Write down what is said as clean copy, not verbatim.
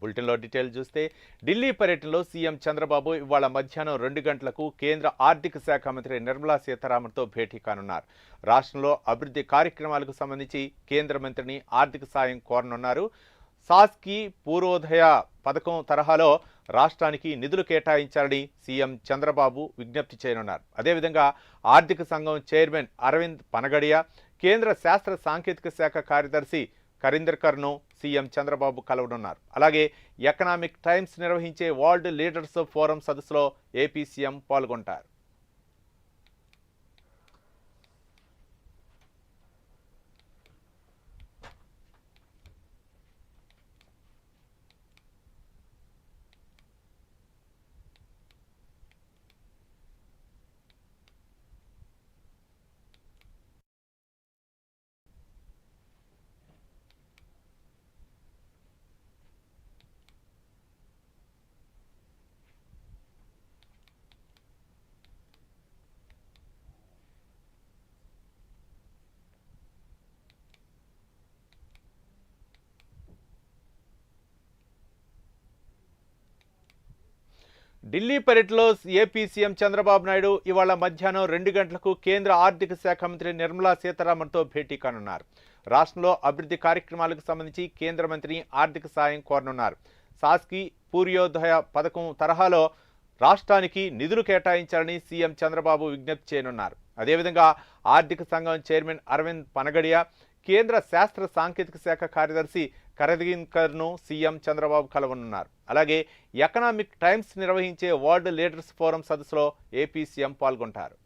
బులెటిన్లో డీటెయిల్ చూస్తే ఢిల్లీ పర్యటనలో సీఎం చంద్రబాబు ఇవాళ మధ్యాహ్నం 2 గంటలకు కేంద్ర ఆర్థిక శాఖ మంత్రి నిర్మలా సీతారామన్తో భేటీ కానున్నారు. రాష్ట్రంలో అభివృద్ధి కార్యక్రమాలకు సంబంధించి కేంద్ర మంత్రిని ఆర్థిక సాయం కోరనున్నారు. సాస్కి పూర్వోదయ పథకం తరహాలో రాష్ట్రానికి నిధులు కేటాయించాలని సీఎం చంద్రబాబు విజ్ఞప్తి చేయనున్నారు. అదేవిధంగా ఆర్థిక సంఘం చైర్మన్ అరవింద్ పనగడియా, కేంద్ర శాస్త్ర సాంకేతిక శాఖ కార్యదర్శి కరీందర్కర్ను సీఎం చంద్రబాబు కలవనున్నారు. అలాగే ఎకనామిక్ టైమ్స్ నిర్వహించే వరల్డ్ లీడర్స్ ఫోరం సదస్సులో ఏపీ సీఎం పాల్గొంటారు. ఢిల్లీ పర్యటనలో ఏపీ సీఎం చంద్రబాబు నాయుడు ఇవాళ మధ్యాహ్నం 2 గంటలకు కేంద్ర ఆర్థిక శాఖ మంత్రి నిర్మలా సీతారామన్తో భేటీ కానున్నారు. రాష్ట్రంలో అభివృద్ధి కార్యక్రమాలకు సంబంధించి కేంద్ర మంత్రిని ఆర్థిక సాయం కోరనున్నారు. సాస్కి పూర్వోదయ పథకం తరహాలో రాష్ట్రానికి నిధులు కేటాయించాలని సీఎం చంద్రబాబు విజ్ఞప్తి చేయనున్నారు. అదేవిధంగా ఆర్థిక సంఘం చైర్మన్ అరవింద్ పనగడియా, కేంద్ర శాస్త్ర సాంకేతిక శాఖ కార్యదర్శి కరీందర్కర్ను సీఎం చంద్రబాబు కలవనున్నారు. అలాగే ఎకనామిక్ టైమ్స్ నిర్వహించే వరల్డ్ లీడర్స్ ఫోరం సదస్సులో ఏపీ సీఎం పాల్గొంటారు.